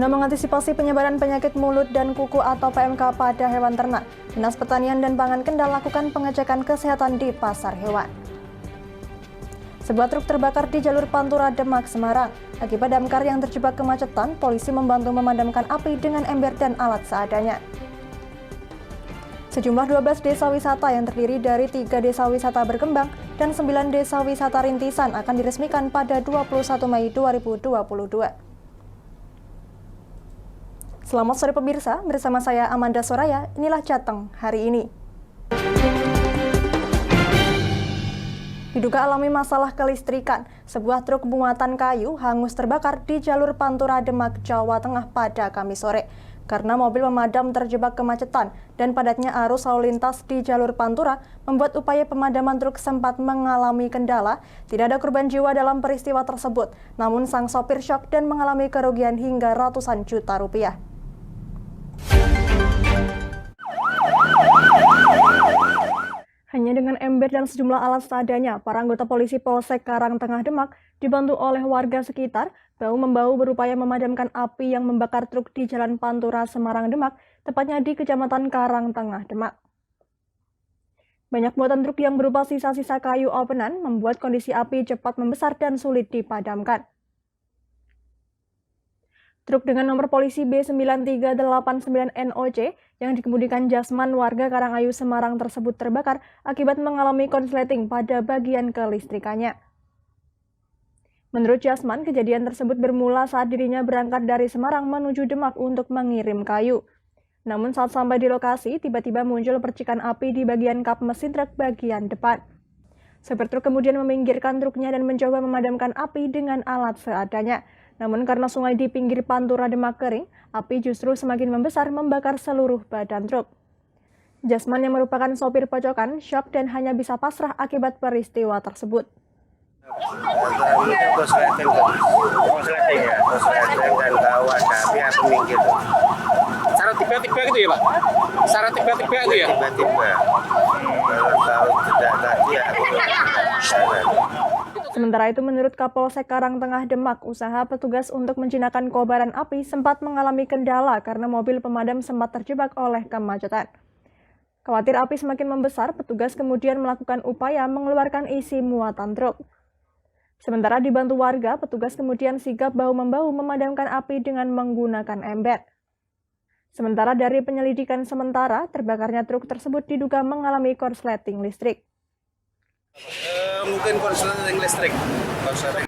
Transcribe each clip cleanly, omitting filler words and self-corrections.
Guna mengantisipasi penyebaran penyakit mulut dan kuku atau PMK pada hewan ternak, Dinas Pertanian dan Pangan Kendal lakukan pengecekan kesehatan di pasar hewan. Sebuah truk terbakar di jalur Pantura Demak, Semarang. Akibat damkar yang terjebak kemacetan, polisi membantu memadamkan api dengan ember dan alat seadanya. Sejumlah 12 desa wisata yang terdiri dari 3 desa wisata berkembang dan 9 desa wisata rintisan akan diresmikan pada 21 Mei 2022. Selamat sore pemirsa, bersama saya Amanda Soraya, inilah Jateng hari ini. Diduga alami masalah kelistrikan, sebuah truk muatan kayu hangus terbakar di jalur Pantura Demak, Jawa Tengah pada Kamis sore. Karena mobil pemadam terjebak kemacetan dan padatnya arus lalu lintas di jalur Pantura membuat upaya pemadaman truk sempat mengalami kendala. Tidak ada korban jiwa dalam peristiwa tersebut, namun sang sopir syok dan mengalami kerugian hingga ratusan juta rupiah. Hanya dengan ember dan sejumlah alat seadanya, para anggota polisi Polsek Karangtengah Demak dibantu oleh warga sekitar bahu-membahu berupaya memadamkan api yang membakar truk di Jalan Pantura, Semarang, Demak, tepatnya di Kecamatan Karangtengah, Demak. Banyak muatan truk yang berupa sisa-sisa kayu openan membuat kondisi api cepat membesar dan sulit dipadamkan. Truk dengan nomor polisi B9389NOC yang dikemudikan Jasman warga Karangayu, Semarang tersebut terbakar akibat mengalami konsleting pada bagian kelistrikannya. Menurut Jasman, kejadian tersebut bermula saat dirinya berangkat dari Semarang menuju Demak untuk mengirim kayu. Namun saat sampai di lokasi, tiba-tiba muncul percikan api di bagian kap mesin truk bagian depan. Sopir truk kemudian meminggirkan truknya dan mencoba memadamkan api dengan alat seadanya. Namun karena sungai di pinggir Pantura Demak kering, api justru semakin membesar membakar seluruh badan truk. Jasman yang merupakan sopir pocokan syok dan hanya bisa pasrah akibat peristiwa tersebut. Konsleting ya, dan tahu ada api aku minggir. Secara tiba-tiba gitu ya Pak? Secara tiba-tiba itu ya? Tiba-tiba. Kalau tahu tidak tadi aku Sementara itu, menurut Kapolsek Karangtengah Demak, usaha petugas untuk menjinakkan kobaran api sempat mengalami kendala karena mobil pemadam sempat terjebak oleh kemacetan. Khawatir api semakin membesar, petugas kemudian melakukan upaya mengeluarkan isi muatan truk. Sementara dibantu warga, petugas kemudian sigap bahu-membahu memadamkan api dengan menggunakan ember. Sementara dari penyelidikan sementara, terbakarnya truk tersebut diduga mengalami korsleting listrik. Mungkin korsleting listrik.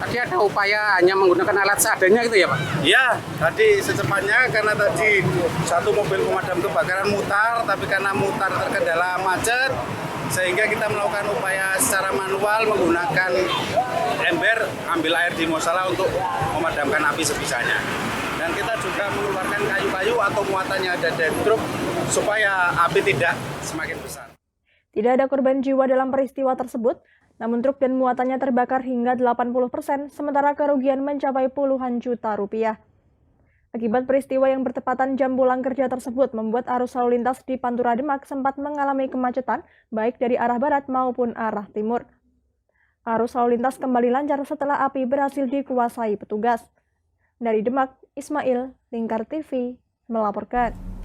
Tadi ada upaya hanya menggunakan alat seadanya gitu ya Pak? Ya, tadi secepatnya karena tadi satu mobil pemadam kebakaran mutar, tapi karena mutar terkendala macet, sehingga kita melakukan upaya secara manual menggunakan ember, ambil air di musola untuk memadamkan api sebisanya. Dan kita juga mengeluarkan kayu-kayu atau muatannya ada dari truk supaya api tidak semakin besar. Tidak ada korban jiwa dalam peristiwa tersebut, namun truk dan muatannya terbakar hingga 80%, sementara kerugian mencapai puluhan juta rupiah. Akibat peristiwa yang bertepatan jam pulang kerja tersebut membuat arus lalu lintas di Pantura Demak sempat mengalami kemacetan, baik dari arah barat maupun arah timur. Arus lalu lintas kembali lancar setelah api berhasil dikuasai petugas. Dari Demak, Ismail, Lingkar TV, melaporkan.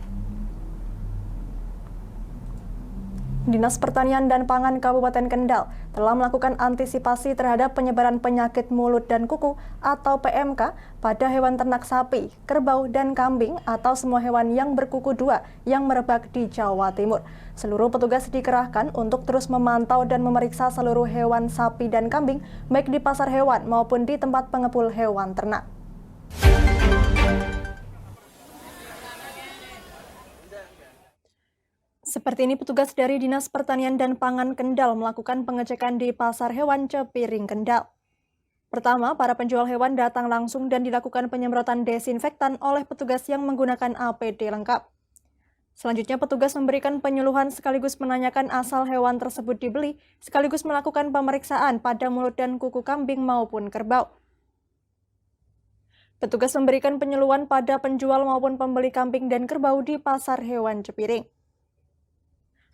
Dinas Pertanian dan Pangan Kabupaten Kendal telah melakukan antisipasi terhadap penyebaran penyakit mulut dan kuku atau PMK pada hewan ternak sapi, kerbau, dan kambing atau semua hewan yang berkuku dua yang merebak di Jawa Timur. Seluruh petugas dikerahkan untuk terus memantau dan memeriksa seluruh hewan sapi dan kambing baik di pasar hewan maupun di tempat pengepul hewan ternak. Seperti ini petugas dari Dinas Pertanian dan Pangan Kendal melakukan pengecekan di Pasar Hewan Cepiring, Kendal. Pertama, para penjual hewan datang langsung dan dilakukan penyemprotan desinfektan oleh petugas yang menggunakan APD lengkap. Selanjutnya, petugas memberikan penyuluhan sekaligus menanyakan asal hewan tersebut dibeli, sekaligus melakukan pemeriksaan pada mulut dan kuku kambing maupun kerbau. Petugas memberikan penyuluhan pada penjual maupun pembeli kambing dan kerbau di Pasar Hewan Cepiring.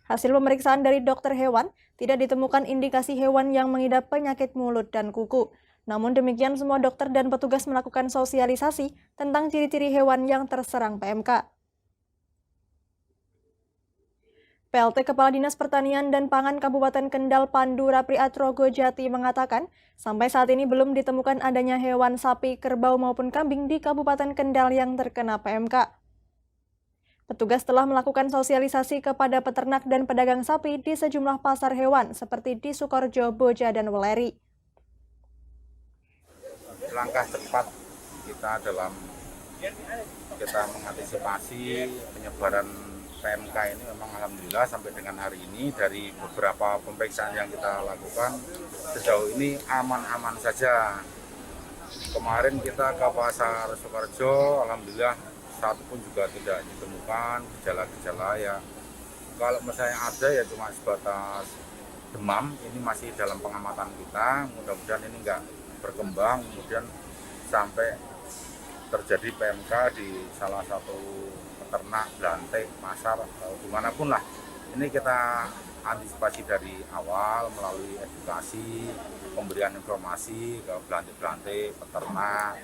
Hasil pemeriksaan dari dokter hewan, tidak ditemukan indikasi hewan yang mengidap penyakit mulut dan kuku. Namun demikian, semua dokter dan petugas melakukan sosialisasi tentang ciri-ciri hewan yang terserang PMK. PLT Kepala Dinas Pertanian dan Pangan Kabupaten Kendal Pandu Rapri Atrogo Jati mengatakan, sampai saat ini belum ditemukan adanya hewan sapi, kerbau maupun kambing di Kabupaten Kendal yang terkena PMK. Petugas telah melakukan sosialisasi kepada peternak dan pedagang sapi di sejumlah pasar hewan seperti di Sukorejo, Boja, dan Weleri. Langkah cepat kita dalam mengantisipasi penyebaran PMK ini memang alhamdulillah sampai dengan hari ini dari beberapa pemeriksaan yang kita lakukan sejauh ini aman-aman saja. Kemarin kita ke pasar Sukorejo, alhamdulillah satu pun juga tidak ditemukan gejala-gejala ya. Kalau misalnya ada ya cuma sebatas demam, ini masih dalam pengamatan kita. Mudah-mudahan ini enggak berkembang kemudian sampai terjadi PMK di salah satu peternak, belantik, pasar, atau dimanapun lah. Ini kita antisipasi dari awal melalui edukasi, pemberian informasi ke belantik-belantik, peternak,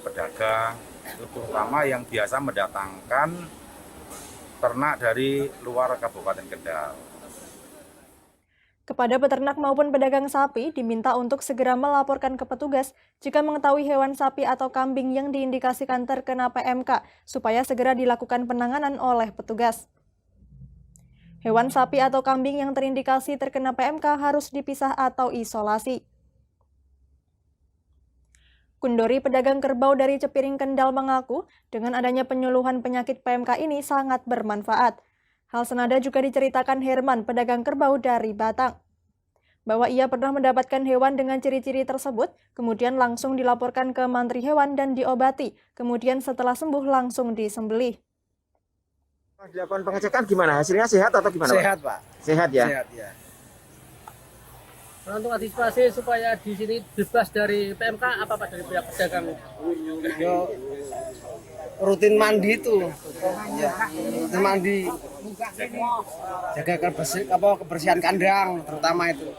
pedagang, itu terutama yang biasa mendatangkan ternak dari luar Kabupaten Kendal. Kepada peternak maupun pedagang sapi diminta untuk segera melaporkan ke petugas jika mengetahui hewan sapi atau kambing yang diindikasikan terkena PMK, supaya segera dilakukan penanganan oleh petugas. Hewan sapi atau kambing yang terindikasi terkena PMK harus dipisah atau isolasi. Kundori, pedagang kerbau dari Cepiring Kendal, mengaku dengan adanya penyuluhan penyakit PMK ini sangat bermanfaat. Hal senada juga diceritakan Herman, pedagang kerbau dari Batang, bahwa ia pernah mendapatkan hewan dengan ciri-ciri tersebut, kemudian langsung dilaporkan ke mantri hewan dan diobati, kemudian setelah sembuh langsung disembelih. Dilakukan pengecekan gimana? Hasilnya sehat atau gimana, Sehat, Pak? Sehat ya? Sehat, ya. Nah, untuk antisipasi supaya di sini bebas dari PMK, apa Pak dari pihak pedagang? Yo, rutin mandi itu, ya, rutin mandi, jaga kebersihan kandang, terutama itu.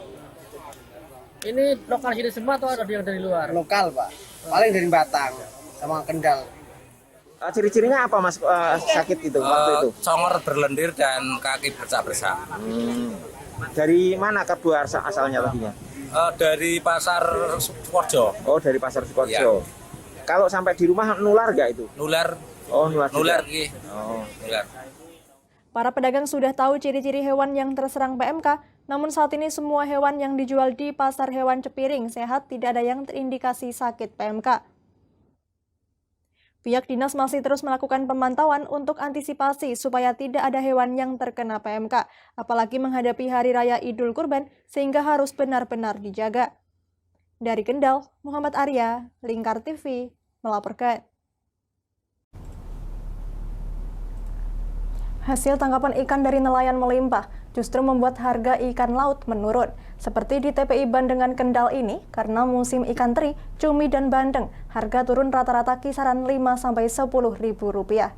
Ini lokal sini semua atau ada yang dari luar? Lokal, Pak, paling dari Batang sama Kendal. Ciri-cirinya apa, Mas, sakit itu waktu itu? Congor berlendir dan kaki bercak-bercak. Dari mana kerbau asalnya tadinya? Dari pasar Sukorejo. Oh, dari pasar Sukorejo. Ya. Kalau sampai di rumah nular nggak itu? Nular. Oh, nular. Nular juga. ki. Oh. Nular. Para pedagang sudah tahu ciri-ciri hewan yang terserang PMK, namun saat ini semua hewan yang dijual di pasar hewan Cepiring sehat, tidak ada yang terindikasi sakit PMK. Pihak dinas masih terus melakukan pemantauan untuk antisipasi supaya tidak ada hewan yang terkena PMK, apalagi menghadapi Hari Raya Idul Kurban, sehingga harus benar-benar dijaga. Dari Kendal, Muhammad Arya, Lingkar TV, melaporkan. Hasil tangkapan ikan dari nelayan melimpah justru membuat harga ikan laut menurun. Seperti di TPI Bandengan Kendal ini, karena musim ikan teri, cumi, dan bandeng, harga turun rata-rata kisaran Rp5–10.000.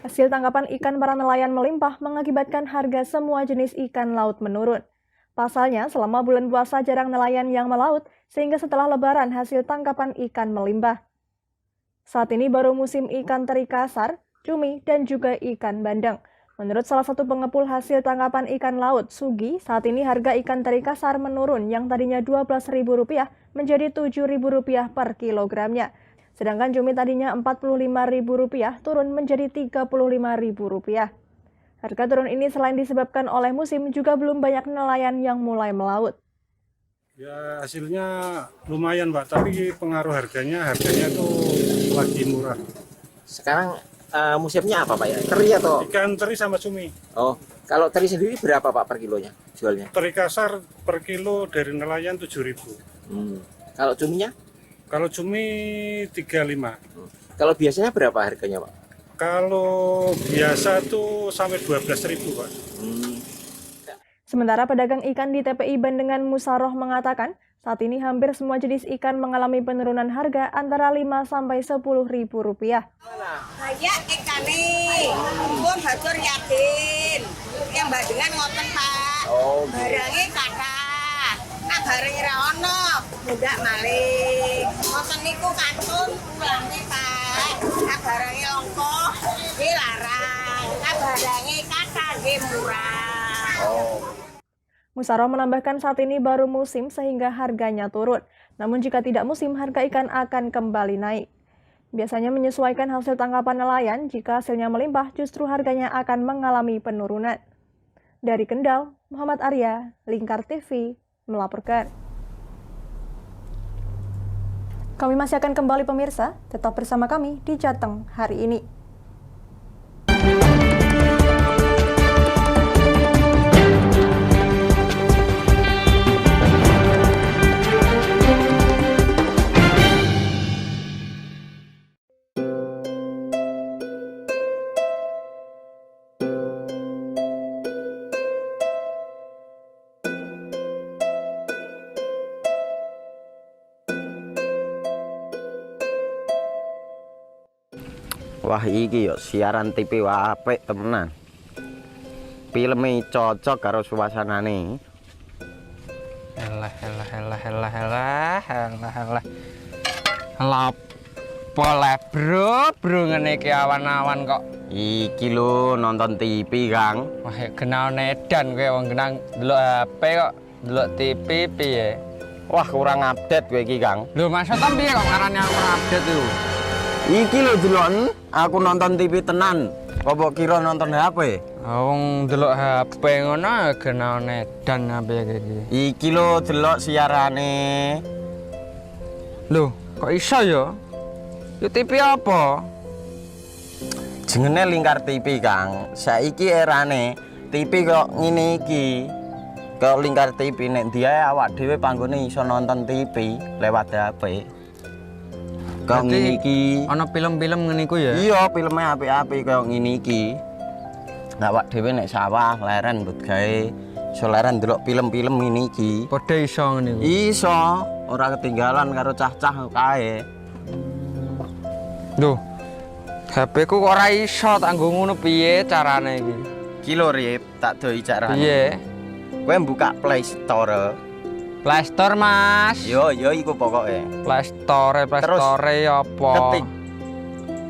Hasil tangkapan ikan para nelayan melimpah mengakibatkan harga semua jenis ikan laut menurun. Pasalnya, selama bulan puasa jarang nelayan yang melaut, sehingga setelah Lebaran hasil tangkapan ikan melimpah. Saat ini baru musim ikan teri kasar, cumi, dan juga ikan bandeng. Menurut salah satu pengepul hasil tangkapan ikan laut, Sugi, saat ini harga ikan teri kasar menurun yang tadinya Rp12.000 menjadi Rp7.000 per kilogramnya. Sedangkan cumi tadinya Rp45.000 turun menjadi Rp35.000. Harga turun ini selain disebabkan oleh musim, juga belum banyak nelayan yang mulai melaut. Ya, hasilnya lumayan, Pak, tapi pengaruh harganya tuh lagi murah. Sekarang musimnya apa, Pak ya? Teri atau? Ikan teri sama cumi. Oh, kalau teri sendiri berapa, Pak, per kilonya jualnya? Teri kasar per kilo dari nelayan Rp7.000. Kalau cuminya? Kalau cumi Rp35. Kalau biasanya berapa harganya, Pak? Kalau biasa tuh sampai Rp12.000, Pak. Sementara pedagang ikan di TPI Bandengan Musaroh mengatakan, saat ini hampir semua jenis ikan mengalami penurunan harga antara Rp5–10.000. Saya ikan nih, pun batur yakin, yang Bandengan ngoten Pak. Barangnya kata, nah barangnya ra ono, mundak malih. Ngoten niku kantun ulange Pak. Nah barangnya longko, nggih larang. Nah barangnya kata nggih murah. Musaro menambahkan saat ini baru musim sehingga harganya turun. Namun jika tidak musim, harga ikan akan kembali naik. Biasanya menyesuaikan hasil tangkapan nelayan, jika hasilnya melimpah justru harganya akan mengalami penurunan. Dari Kendal, Muhammad Arya, Lingkar TV, melaporkan. Kami masih akan kembali pemirsa, tetap bersama kami di Jateng hari ini. Wah iki yo siaran TV apik temenan. Filme cocok karo suasanane. Elah. Boleh bro ngene iki awan-awan kok. Iki lho nonton TV, Kang. Wah, kenal nedan kowe wong genang delok HP kok delok TV piye? Wah, kurang update kowe iki, Kang. Lho, maksudnya piye kok ngarane aku update itu? Iki lho deloken, aku nonton TV tenan. Kok kira nonton HP? Wong delok HP ngono kenal nedan apa iki. Iki lho delok siarane. Lho, kok iso ya? Yo TV apa? Jenenge Lingkar TV, Kang. Saiki erane TV kok ngene iki. Kok Lingkar TV nek dia awak dhewe panggone iso nonton TV lewat HP. Kok ngene iki. Ana film-film ngene iku ya? Iya, filme apik-apik kaya ngene iki. Awak dhewe nek sawah leren mbut gawe iso leren ndelok film-film ngene iki. Padha iso ngene iku. Iso, ora ketinggalan karo cah-cah kae. Duh, HP ku kok ora iso tak nggo ngono piye carane iki? Iki lho Rip, tak doi carane. Piye? Kowe buka Play Store. Play Store, Mas. Yo iku pokoke. Play Store apa? Ketik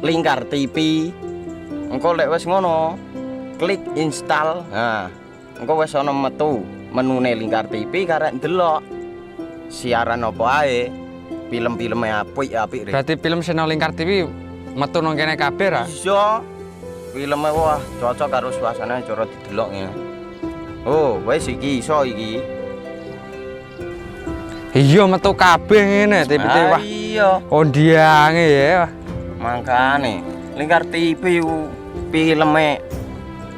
Lingkar TV. Engko lek wis ngono, klik install. Nah, engko wis ana metu menune Lingkar TV karek ndelok siaran apa ae. Film-filme apik-apik. Berarti film channel Lingkar TV metu nang kene kabeh ra? Iso. Filme wah cocok karo suasana cara didelok ngene. Oh, wis iki iso iki. Iya metu kabeh ngene TV wah. Iya. Kondiange ya. Mangkane Lingkar TV filme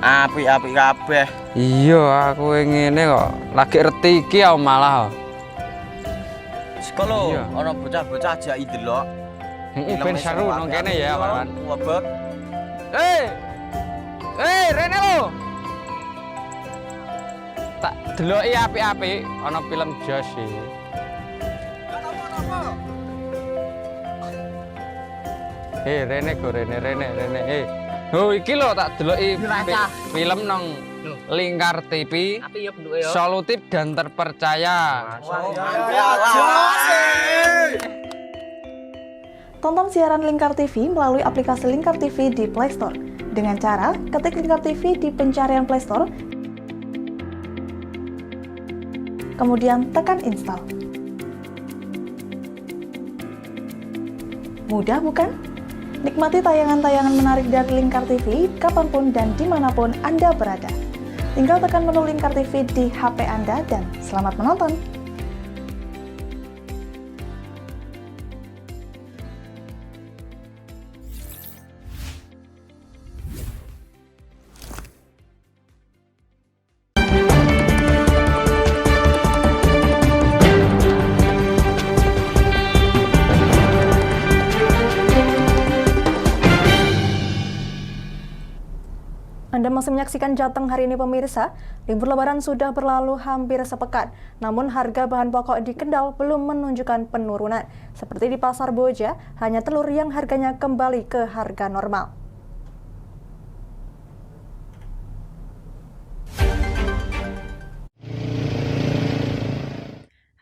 apik-apik kabeh. Iya, aku ngene kok lagi reti iki malah. Sekolo, ana bocah-bocah ajak ndelok. Heeh, ben seru nang kene ya, kawan. Wabek. Rene lo. Tak deloki apik-apik ana film Jos iki. Rene go Rene. Oh, iki lho tak deloki film nang Lingkar TV. Solutif dan terpercaya. Tonton siaran Lingkar TV melalui aplikasi Lingkar TV di Play Store. Dengan cara ketik Lingkar TV di pencarian Play Store, kemudian tekan install. Mudah bukan? Nikmati tayangan-tayangan menarik dari Lingkar TV kapanpun dan dimanapun Anda berada. Tinggal tekan menu Lingkar TV di HP Anda dan selamat menonton! Anda masih menyaksikan Jateng hari ini pemirsa. Libur Lebaran sudah berlalu hampir sepekan, namun harga bahan pokok di Kendal belum menunjukkan penurunan. Seperti di Pasar Boja, hanya telur yang harganya kembali ke harga normal.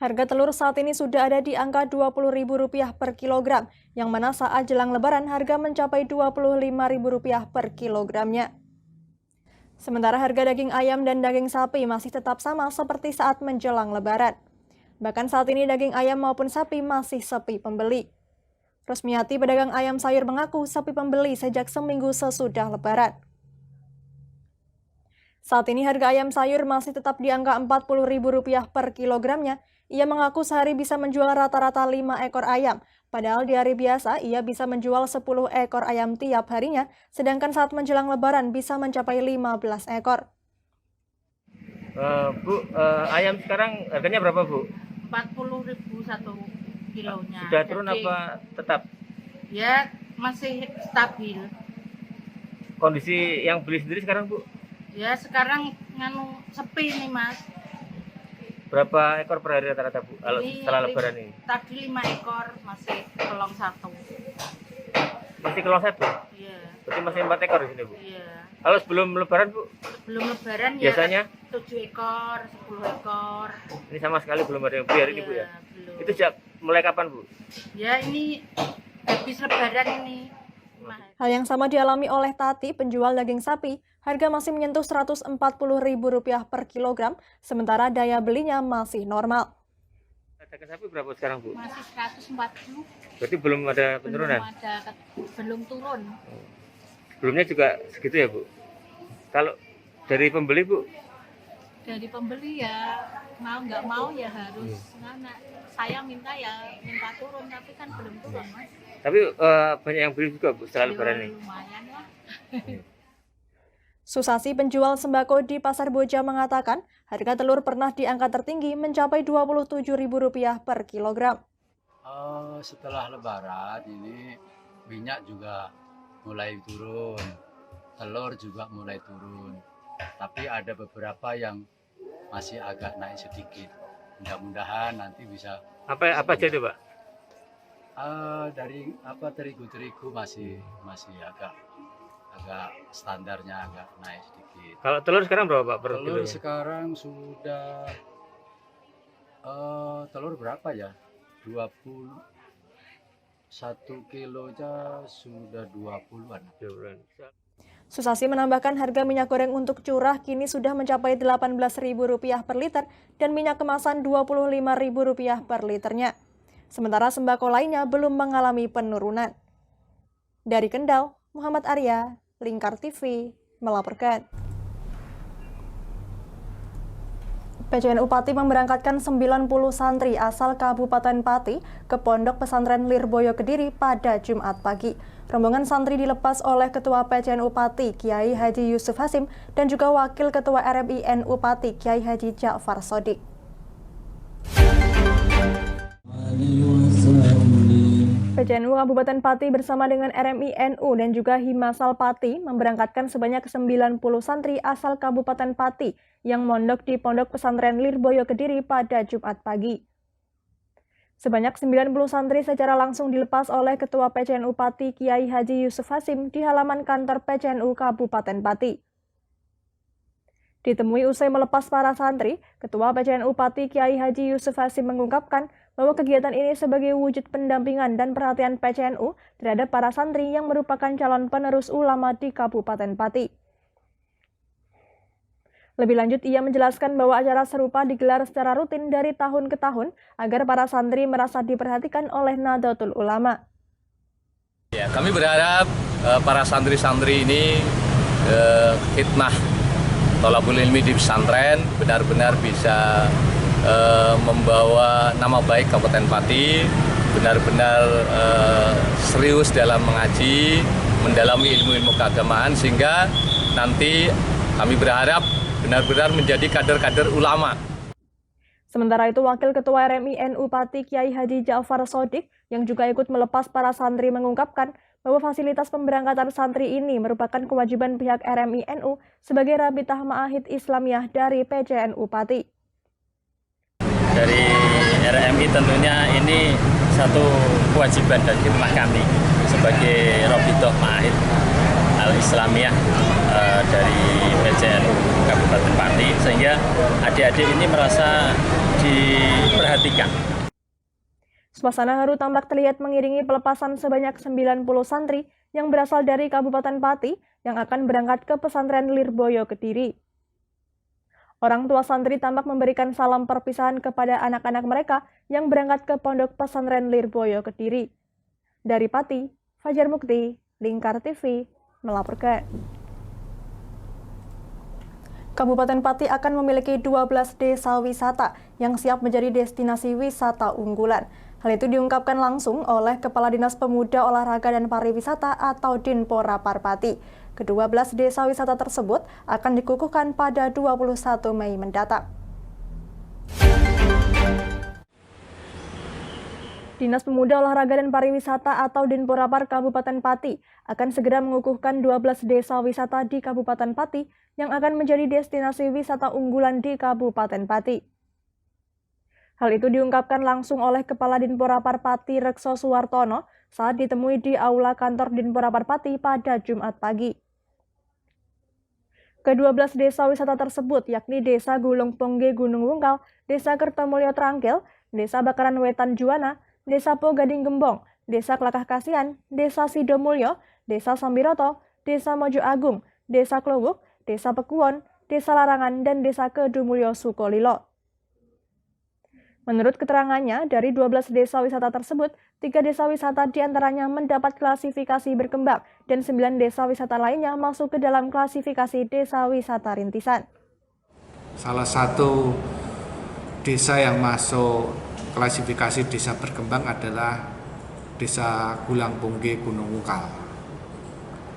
Harga telur saat ini sudah ada di angka Rp20.000 per kilogram, yang mana saat jelang lebaran harga mencapai Rp25.000 per kilogramnya. Sementara harga daging ayam dan daging sapi masih tetap sama seperti saat menjelang lebaran. Bahkan saat ini daging ayam maupun sapi masih sepi pembeli. Rosmiati, pedagang ayam sayur, mengaku sepi pembeli sejak seminggu sesudah lebaran. Saat ini harga ayam sayur masih tetap di angka Rp40.000 per kilogramnya. Ia mengaku sehari bisa menjual rata-rata 5 ekor ayam, padahal di hari biasa ia bisa menjual 10 ekor ayam tiap harinya, sedangkan saat menjelang lebaran bisa mencapai 15 ekor. Bu, ayam sekarang harganya berapa, Bu? 40.000 1 kilonya. Sudah turun apa tetap? Ya, masih stabil. Kondisi yang beli sendiri sekarang, Bu? Ya, sekarang sepi nih, Mas. Berapa ekor per hari rata-rata, Bu? Kalau setelah lebaran ini? Tadi 5 ekor, masih kelong 1. Masih kelong 1? Iya. Berarti masih 4 ekor di sini, Bu? Iya. Kalau sebelum lebaran, Bu? Sebelum lebaran biasanya? Ya 7 ekor, 10 ekor. Ini sama sekali belum ada yang beli hari ini, Bu ya? Belum. Itu sejak mulai kapan, Bu? Ya, ini habis lebaran ini. Hal yang sama dialami oleh Tati, penjual daging sapi. Harga masih menyentuh Rp140.000 per kilogram, sementara daya belinya masih normal. Daging sapi berapa sekarang, Bu? Masih 140. Berarti belum ada penurunan? Belum turun. Sebelumnya juga segitu ya, Bu? Kalau dari pembeli, Bu? Dari pembeli ya mau nggak mau ya harus. Saya minta turun, tapi kan belum turun, Mas. Tapi banyak yang beli juga, Bu, setelah lebaran ini? Lumayan lah. Susasi, penjual sembako di Pasar Boja, mengatakan harga telur pernah di angka tertinggi mencapai Rp27.000 per kilogram. Setelah lebaran ini minyak juga mulai turun, telur juga mulai turun. Tapi ada beberapa yang masih agak naik sedikit. Mudah-mudahan nanti bisa. Apa aja itu, Pak? Dari terigu masih agak standarnya agak naik sedikit. Kalau telur sekarang berapa, Pak, per kilo? Telur sekarang sudah telur berapa ya? 1 kilonya sudah 20-an. Susasi menambahkan harga minyak goreng untuk curah kini sudah mencapai Rp18.000 per liter dan minyak kemasan Rp25.000 per liternya. Sementara sembako lainnya belum mengalami penurunan. Dari Kendal, Muhammad Arya, Lingkar TV, melaporkan. PCNU Pati memberangkatkan 90 santri asal Kabupaten Pati ke Pondok Pesantren Lirboyo Kediri pada Jumat pagi. Rombongan santri dilepas oleh Ketua PCNU Pati, Kiai Haji Yusuf Hasim, dan juga Wakil Ketua RMI NU Pati, Kiai Haji Ja'far Shodiq. PCNU Kabupaten Pati bersama dengan RMI NU dan juga Himasal Pati memberangkatkan sebanyak 90 santri asal Kabupaten Pati yang mondok di Pondok Pesantren Lirboyo Kediri pada Jumat pagi. Sebanyak 90 santri secara langsung dilepas oleh Ketua PCNU Pati Kiai Haji Yusuf Hasim di halaman kantor PCNU Kabupaten Pati. Ditemui usai melepas para santri, Ketua PCNU Pati Kiai Haji Yusuf Hasim mengungkapkan bahwa kegiatan ini sebagai wujud pendampingan dan perhatian PCNU terhadap para santri yang merupakan calon penerus ulama di Kabupaten Pati. Lebih lanjut, ia menjelaskan bahwa acara serupa digelar secara rutin dari tahun ke tahun agar para santri merasa diperhatikan oleh Nahdlatul Ulama. Ya, kami berharap para santri-santri ini khidmah thalabul ilmi di pesantren benar-benar bisa membawa nama baik Kabupaten Pati, benar-benar serius dalam mengaji, mendalami ilmu-ilmu keagamaan, sehingga nanti kami berharap benar-benar menjadi kader-kader ulama. Sementara itu, Wakil Ketua RMI NU Pati Kiai Haji Ja'far Shodiq yang juga ikut melepas para santri mengungkapkan bahwa fasilitas pemberangkatan santri ini merupakan kewajiban pihak RMI NU sebagai Rabitah Ma'ahid Islamiyah dari PCNU Pati. Dari RMI tentunya ini satu kewajiban dan khidmah kami sebagai Rabitah Ma'ahid Al-Islamiyah dari PCNU Kabupaten Pati, sehingga adik-adik ini merasa diperhatikan. Suasana haru tampak terlihat mengiringi pelepasan sebanyak 90 santri yang berasal dari Kabupaten Pati yang akan berangkat ke pesantren Lirboyo Kediri. Orang tua santri tampak memberikan salam perpisahan kepada anak-anak mereka yang berangkat ke pondok pesantren Lirboyo Kediri. Dari Pati, Fajar Mukti, Lingkar TV, melaporkan. Kabupaten Pati akan memiliki 12 desa wisata yang siap menjadi destinasi wisata unggulan. Hal itu diungkapkan langsung oleh Kepala Dinas Pemuda, Olahraga, dan Pariwisata atau Dinpora Parpati. Ke-12 desa wisata tersebut akan dikukuhkan pada 21 Mei mendatang. Dinas Pemuda, Olahraga, dan Pariwisata atau Dinporapar Kabupaten Pati akan segera mengukuhkan 12 desa wisata di Kabupaten Pati yang akan menjadi destinasi wisata unggulan di Kabupaten Pati. Hal itu diungkapkan langsung oleh Kepala Dinporapar Pati Rekso Suwartono saat ditemui di Aula Kantor Dinporapar Pati pada Jumat pagi. Ke-12 desa wisata tersebut yakni Desa Gulung Pongge Gunung Wungkal, Desa Kertomulyo Trangkil, Desa Bakaran Wetan Juwana, Desa Po Gading Gembong, Desa Klakah Kasian, Desa Sidomulyo, Desa Sambiroto, Desa Mojo Agung, Desa Klowuk, Desa Pekuwon, Desa Larangan, dan Desa Kedumulyo Sukolilo. Menurut keterangannya, dari 12 desa wisata tersebut, 3 desa wisata diantaranya mendapat klasifikasi berkembang dan 9 desa wisata lainnya masuk ke dalam klasifikasi desa wisata rintisan. Salah satu desa yang masuk klasifikasi desa berkembang adalah Desa Gulang Pungge Gunung Wungkal.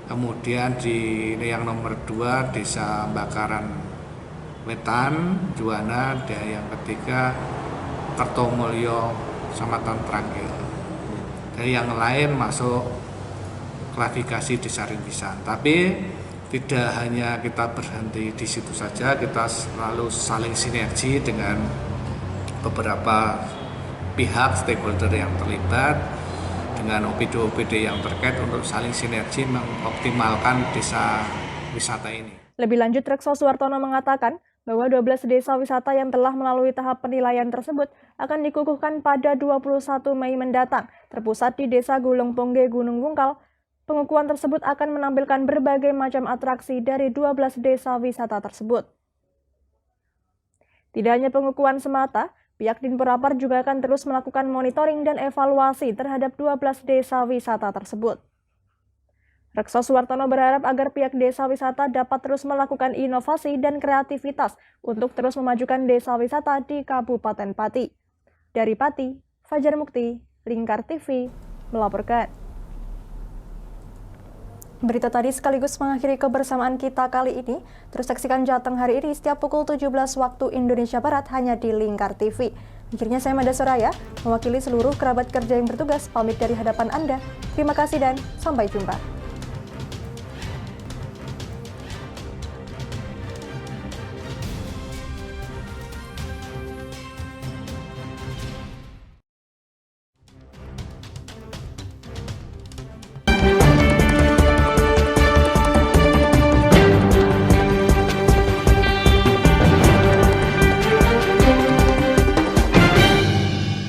Kemudian yang nomor 2 Desa Bakaran Wetan Juwana, dan yang ketiga Kertomulyo Samatan Trangkil. Dan yang lain masuk klasifikasi desa rintisan. Tapi tidak hanya kita berhenti di situ saja, kita selalu saling sinergi dengan beberapa pihak stakeholder yang terlibat dengan OPD-OPD yang terkait untuk saling sinergi mengoptimalkan desa wisata ini. Lebih lanjut, Rekso Suwartono mengatakan bahwa 12 desa wisata yang telah melalui tahap penilaian tersebut akan dikukuhkan pada 21 Mei mendatang, terpusat di Desa Gulung Pongge Gunung Wungkal. Pengukuhan tersebut akan menampilkan berbagai macam atraksi dari 12 desa wisata tersebut. Tidak hanya pengukuhan semata, pihak Dinporapar juga akan terus melakukan monitoring dan evaluasi terhadap 12 desa wisata tersebut. Rekso Suwartono berharap agar pihak desa wisata dapat terus melakukan inovasi dan kreativitas untuk terus memajukan desa wisata di Kabupaten Pati. Dari Pati, Fajar Mukti, Lingkar TV, melaporkan. Berita tadi sekaligus mengakhiri kebersamaan kita kali ini. Terus saksikan Jateng hari ini setiap pukul 17 waktu Indonesia Barat hanya di Lingkar TV. Akhirnya saya Mada Soraya, mewakili seluruh kerabat kerja yang bertugas, pamit dari hadapan Anda. Terima kasih dan sampai jumpa.